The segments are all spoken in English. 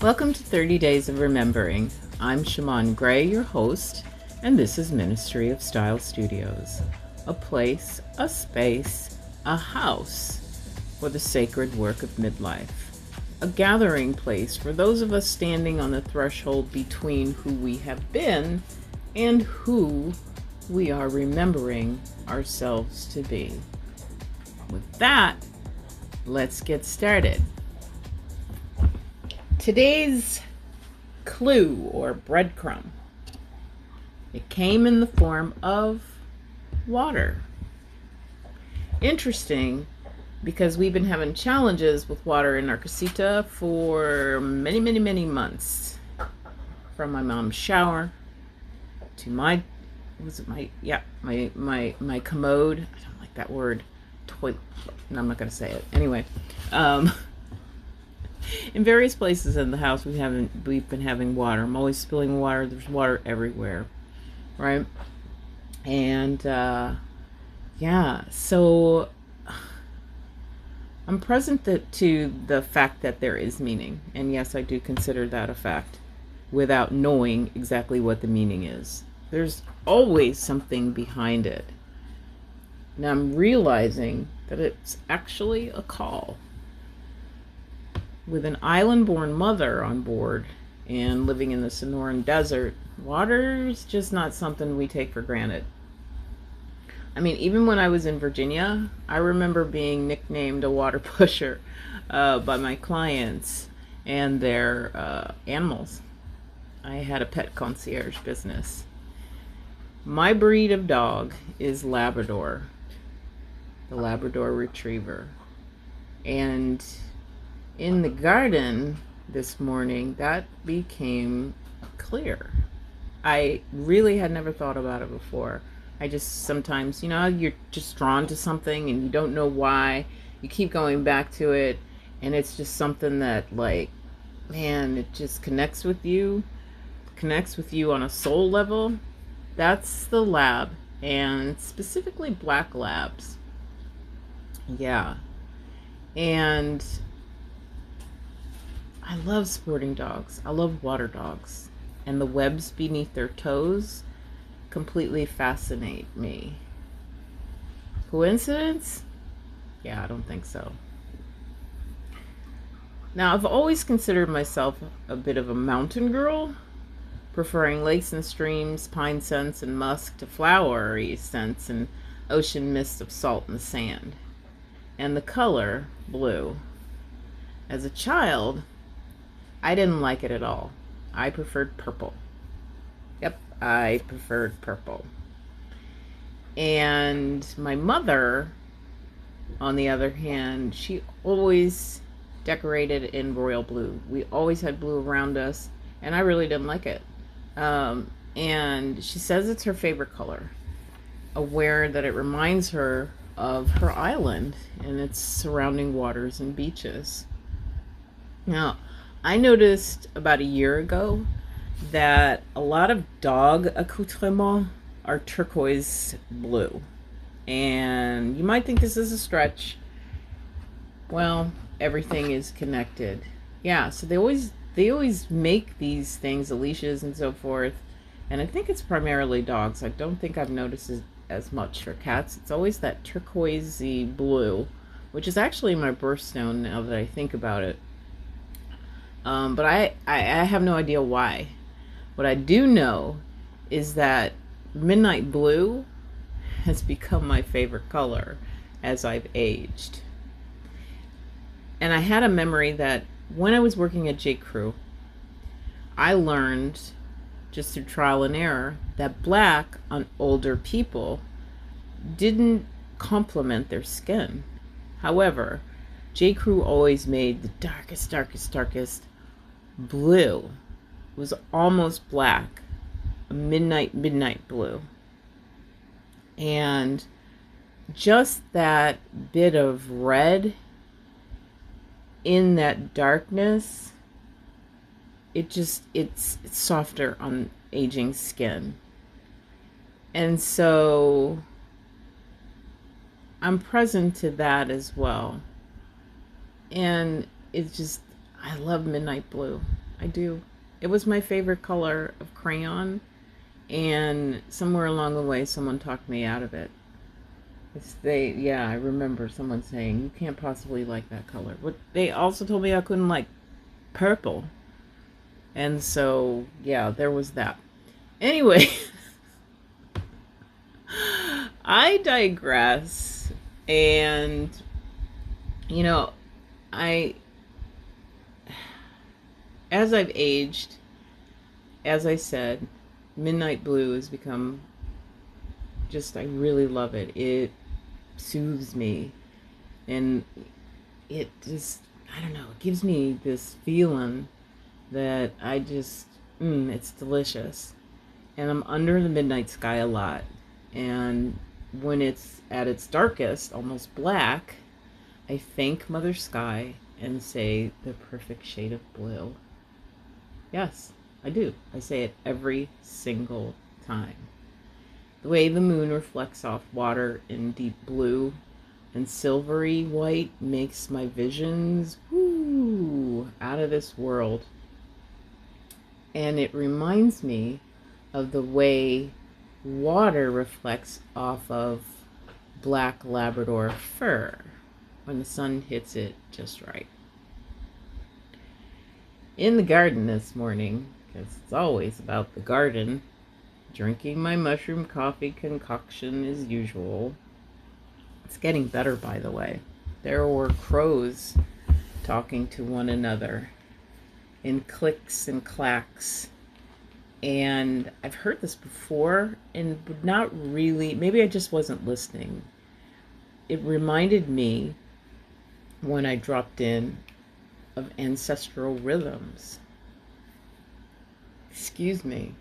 Welcome to 30 Days of Remembering. I'm Shaman Gray, your host, and this is Ministry of Style Studios, a place, a space, a house for the sacred work of midlife, a gathering place for those of us standing on the threshold between who we have been and who we are remembering ourselves to be. With that, let's get started. Today's clue or breadcrumb, it came in the form of water. Interesting, because we've been having challenges with water in our casita for many months. From my mom's shower to my commode. I don't like that word. Toilet. No, I'm not going to say it. Anyway, in various places in the house we've been having water. I'm always spilling water. There's water everywhere, right? And so I'm present to the fact that there is meaning, and yes, I do consider that a fact, without knowing exactly what the meaning is. There's always something behind it. Now I'm realizing that it's actually a call. With an island-born mother on board and living in the Sonoran Desert, water's just not something we take for granted. I mean, even when I was in Virginia, I remember being nicknamed a water pusher by my clients and their animals. I had a pet concierge business. My breed of dog is Labrador, the Labrador Retriever. And in the garden this morning, that became clear. I really had never thought about it before. I just sometimes, you're just drawn to something and you don't know why. You keep going back to it, and it's just something that, it just connects with you on a soul level. That's the lab, and specifically black labs. Yeah. And I love sporting dogs. I love water dogs. And the webs beneath their toes completely fascinate me. Coincidence? Yeah, I don't think so. Now, I've always considered myself a bit of a mountain girl, preferring lakes and streams, pine scents and musk to flowery scents and ocean mists of salt and sand. And the color, blue. As a child, I didn't like it at all. I preferred purple. Yep, I preferred purple. And my mother, on the other hand, she always decorated in royal blue. We always had blue around us, and I really didn't like it. And she says it's her favorite color, aware that it reminds her of her island and its surrounding waters and beaches. Now, I noticed about a year ago that a lot of dog accoutrements are turquoise blue. And you might think this is a stretch. Well, everything is connected. Yeah, so they always make these things, the leashes and so forth. And I think it's primarily dogs. I don't think I've noticed it as much for cats. It's always that turquoisey blue, which is actually my birthstone now that I think about it. But I have no idea why. What I do know is that midnight blue has become my favorite color as I've aged. And I had a memory that when I was working at J. Crew, I learned, just through trial and error, that black on older people didn't complement their skin. However, J. Crew always made the darkest blue. It was almost black, a midnight blue. And just that bit of red in that darkness, it's softer on aging skin. And so I'm present to that as well. And it's just, I love midnight blue. I do. It was my favorite color of crayon, and somewhere along the way, someone talked me out of it. Yeah, I remember someone saying, you can't possibly like that color. But they also told me I couldn't like purple. And so, yeah, there was that. Anyway, I digress. And, you know, I, as I've aged, as I said, Midnight Blue has become just, I really love it. It soothes me. And it just, I don't know, it gives me this feeling that I just, it's delicious. And I'm under the midnight sky a lot. And when it's at its darkest, almost black, I thank Mother Sky and say the perfect shade of blue. Yes, I do. I say it every single time. The way the moon reflects off water in deep blue and silvery white makes my visions, out of this world. And it reminds me of the way water reflects off of black Labrador fur when the sun hits it just right. In the garden this morning, because it's always about the garden, drinking my mushroom coffee concoction as usual. It's getting better, by the way. There were crows talking to one another in clicks and clacks. And I've heard this before, and not really, maybe I just wasn't listening. It reminded me, when I dropped in, of ancestral rhythms. Excuse me.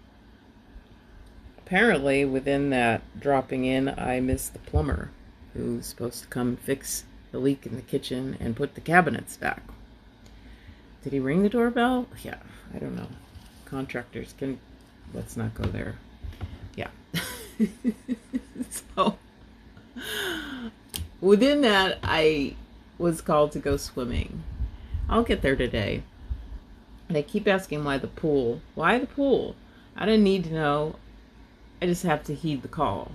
Apparently, within that dropping in, I missed the plumber who's supposed to come fix the leak in the kitchen and put the cabinets back. Did he ring the doorbell? Yeah, I don't know. Contractors can... Let's not go there. Yeah. So, within that, I was called to go swimming. I'll get there today. And I keep asking why the pool? Why the pool? I don't need to know. I just have to heed the call.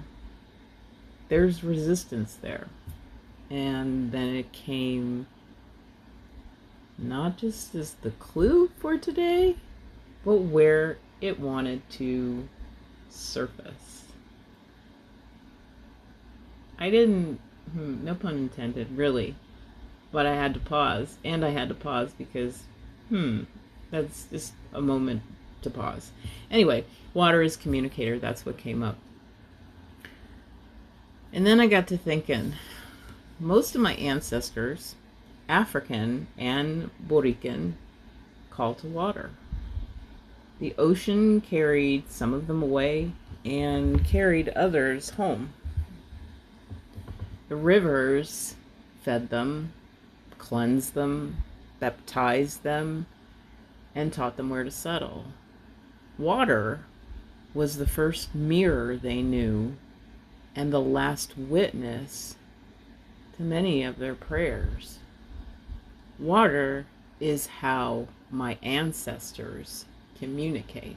There's resistance there. And then it came not just as the clue for today, but where it wanted to surface. I didn't, no pun intended, really, but I had to pause. And I had to pause because, that's just a moment to pause. Anyway, water is communicator. That's what came up. And then I got to thinking, most of my ancestors, African and Borican, call to water. The ocean carried some of them away and carried others home. The rivers fed them, cleansed them, baptized them, and taught them where to settle. Water was the first mirror they knew and the last witness to many of their prayers. Water is how my ancestors communicate.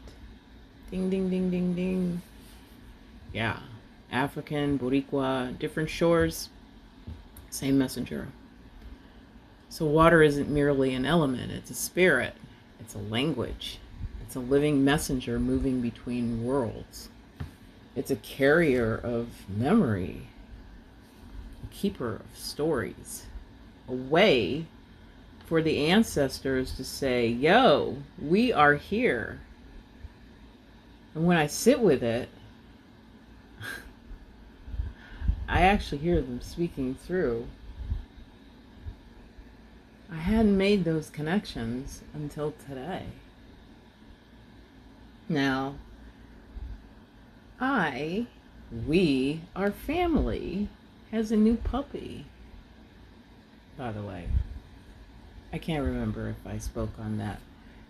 Ding, ding, ding, ding, ding. Yeah. African, Boricua, different shores, same messenger. So water isn't merely an element, it's a spirit, it's a language, it's a living messenger moving between worlds. It's a carrier of memory, a keeper of stories, a way for the ancestors to say, yo, we are here. And when I sit with it, I actually hear them speaking through. I hadn't made those connections until today. Now, our family has a new puppy, by the way. I can't remember if I spoke on that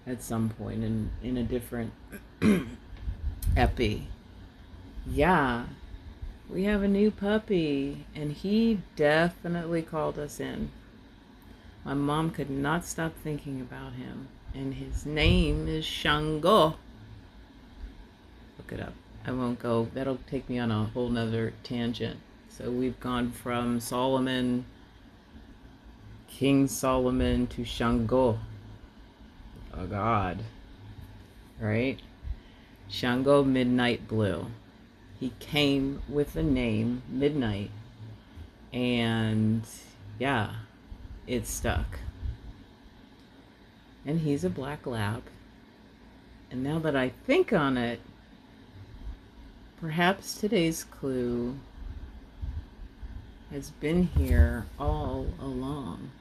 at some point in a different epi. Yeah, we have a new puppy, and he definitely called us in. My mom could not stop thinking about him, and his name is Shango. Look it up. I won't go. That'll take me on a whole nother tangent. So we've gone from Solomon, King Solomon, to Shango, a god, right? Shango Midnight Blue. He came with the name Midnight, and yeah, it stuck. And he's a black lab. And now that I think on it, perhaps today's clue has been here all along.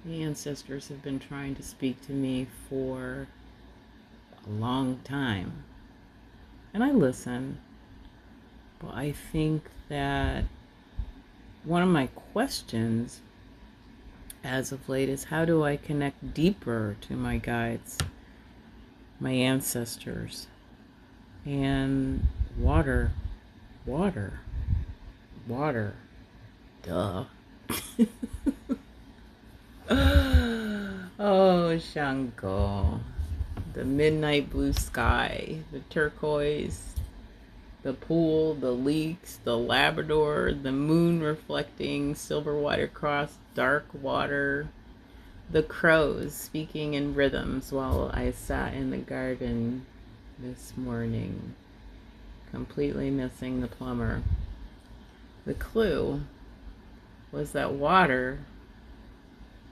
The ancestors have been trying to speak to me for a long time. And I listen. But I think that one of my questions as of late is, how do I connect deeper to my guides, my ancestors? And water. Duh. Oh, Shango. The midnight blue sky, the turquoise, the pool, the leaks, the Labrador, the moon reflecting silver white across dark water, the crows speaking in rhythms while I sat in the garden this morning, completely missing the plumber. The clue was that water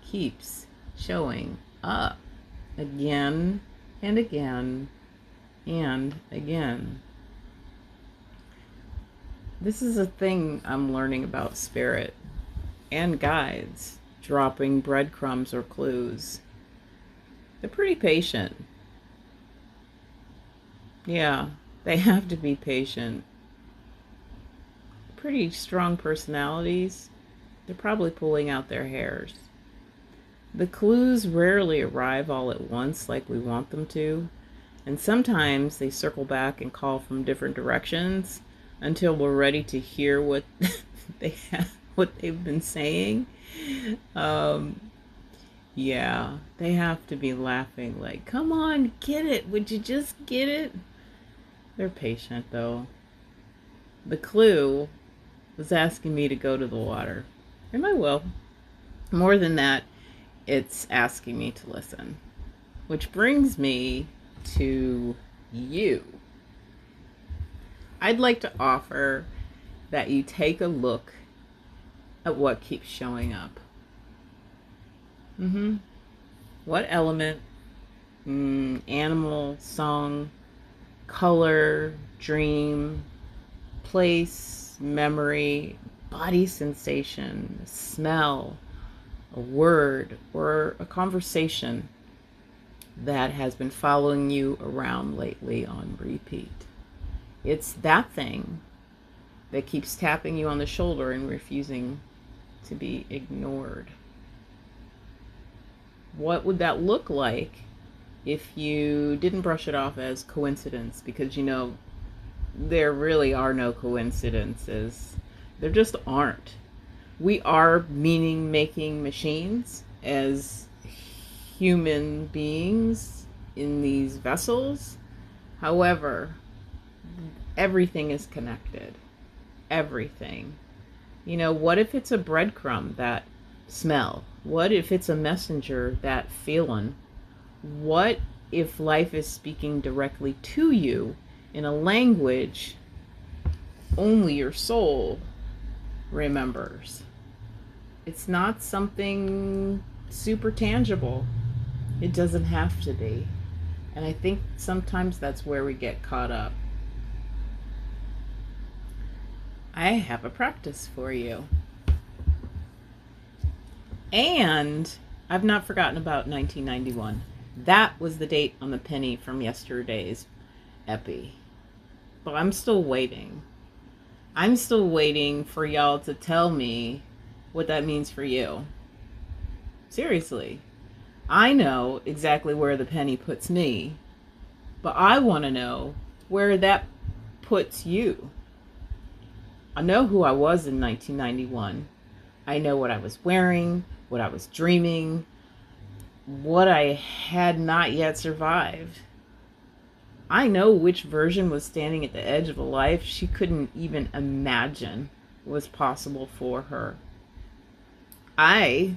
keeps showing up again and again and again. This is a thing I'm learning about spirit and guides dropping breadcrumbs or clues. They're pretty patient. Yeah, they have to be patient. Pretty strong personalities. They're probably pulling out their hairs. The clues rarely arrive all at once like we want them to, and sometimes they circle back and call from different directions until we're ready to hear what what they've been saying. Yeah, they have to be laughing like, come on, get it. Would you just get it? They're patient though. The clue was asking me to go to the water, and I will. More than that, it's asking me to listen. Which brings me to you. I'd like to offer that you take a look at what keeps showing up. What element, animal, song, color, dream, place, memory, body sensation, smell, a word, or a conversation that has been following you around lately on repeat. It's that thing that keeps tapping you on the shoulder and refusing to be ignored. What would that look like if you didn't brush it off as coincidence? Because, there really are no coincidences. There just aren't. We are meaning-making machines as human beings in these vessels. However, everything is connected. Everything. What if it's a breadcrumb, that smell? What if it's a messenger, that feeling? What if life is speaking directly to you in a language only your soul remembers? It's not something super tangible. It doesn't have to be. And I think sometimes that's where we get caught up. I have a practice for you. And I've not forgotten about 1991. That was the date on the penny from yesterday's epi. But I'm still waiting. I'm still waiting for y'all to tell me what that means for you. Seriously. I know exactly where the penny puts me, but I want to know where that puts you. I know who I was in 1991. I know what I was wearing, what I was dreaming. what I had not yet survived. I know which version was standing at the edge of a life she couldn't even imagine was possible for her. I,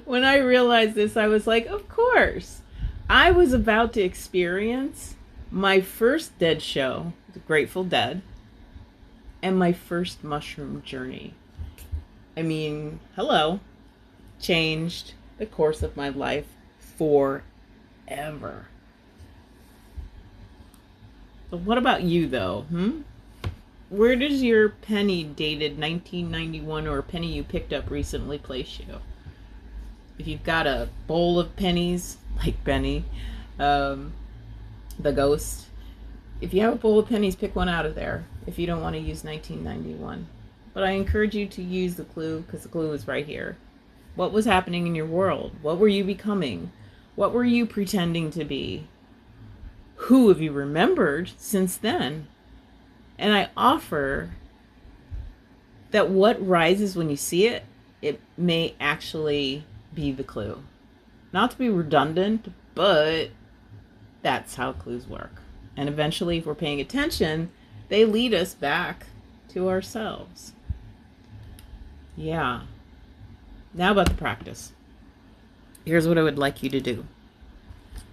when I realized this, I was like, of course. I was about to experience my first dead show, The Grateful Dead, and my first mushroom journey. I mean, hello, changed the course of my life forever. So what about you, though? Where does your penny dated 1991 or a penny you picked up recently place you? If you've got a bowl of pennies, like Benny, the ghost, if you have a bowl of pennies, pick one out of there if you don't want to use 1991. But I encourage you to use the clue, because the clue is right here. What was happening in your world? What were you becoming? What were you pretending to be? Who have you remembered since then? And I offer that what rises when you see it, it may actually be the clue. Not to be redundant, but that's how clues work. And eventually, if we're paying attention, they lead us back to ourselves. Yeah. Now about the practice. Here's what I would like you to do.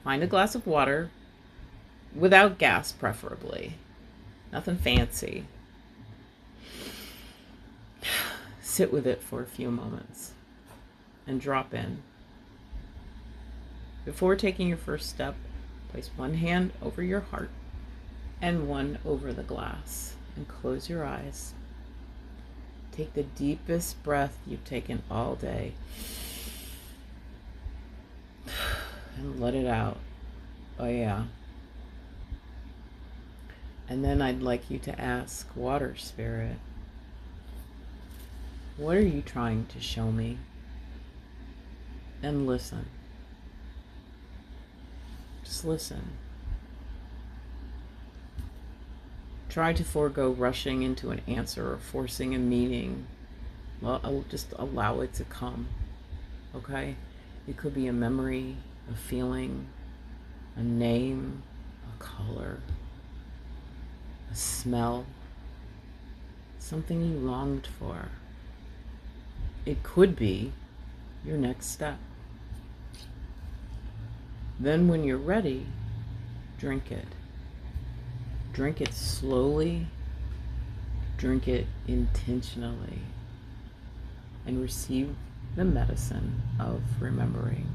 Find a glass of water, without gas preferably. Nothing fancy. Sit with it for a few moments and drop in. Before taking your first step, place one hand over your heart and one over the glass and close your eyes. Take the deepest breath you've taken all day and let it out. Oh yeah. And then I'd like you to ask Water Spirit, what are you trying to show me? And listen. Just listen. Try to forego rushing into an answer or forcing a meaning. Well, I'll just allow it to come. Okay? It could be a memory, a feeling, a name, a color, a smell, something you longed for. It could be your next step. Then when you're ready, drink it. Drink it slowly, drink it intentionally, and receive the medicine of remembering.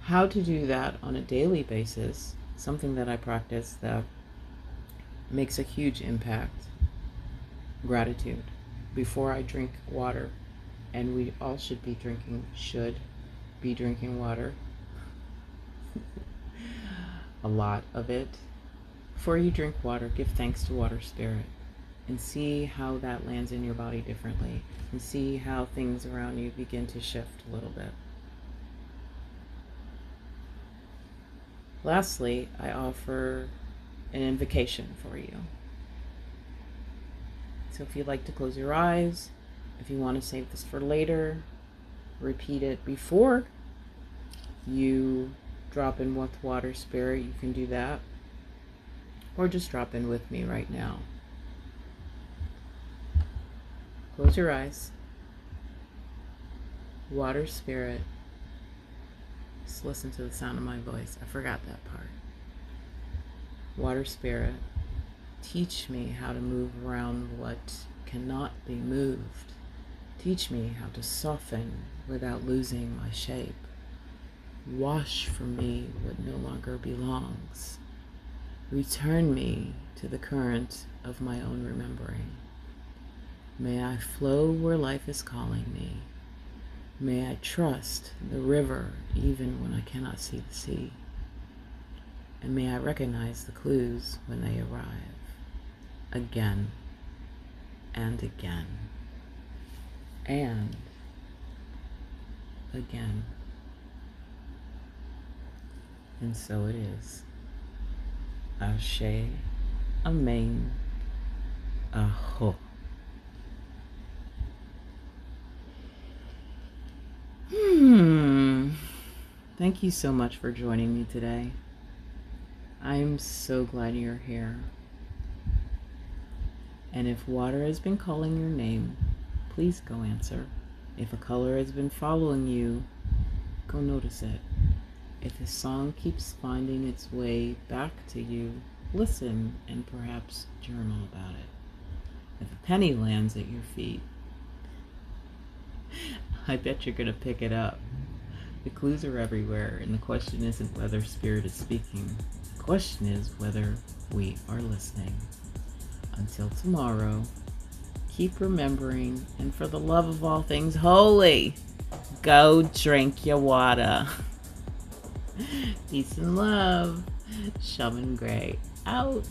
How to do that on a daily basis, something that I practice that makes a huge impact. Gratitude. Before I drink water, and we all should be drinking water, a lot of it. Before you drink water, give thanks to Water Spirit and see how that lands in your body differently, and see how things around you begin to shift a little bit. Lastly, I offer an invocation for you. So if you'd like to close your eyes, if you want to save this for later, repeat it before you drop in with Water Spirit, you can do that. Or just drop in with me right now. Close your eyes. Water Spirit. Just listen to the sound of my voice. I forgot that part. Water Spirit, teach me how to move around what cannot be moved. Teach me how to soften without losing my shape. Wash from me what no longer belongs. Return me to the current of my own remembering. May I flow where life is calling me. May I trust the river even when I cannot see the sea. And may I recognize the clues when they arrive, again and again and again. And so it is. Ashe, Amen, Aho. Thank you so much for joining me today. I'm so glad you're here. And if water has been calling your name, please go answer. If a color has been following you, go notice it. If a song keeps finding its way back to you, listen and perhaps journal about it. If a penny lands at your feet, I bet you're going to pick it up. The clues are everywhere, and the question isn't whether Spirit is speaking. The question is whether we are listening. Until tomorrow, keep remembering, and for the love of all things holy, go drink your water. Peace and love. Shaman Gray out.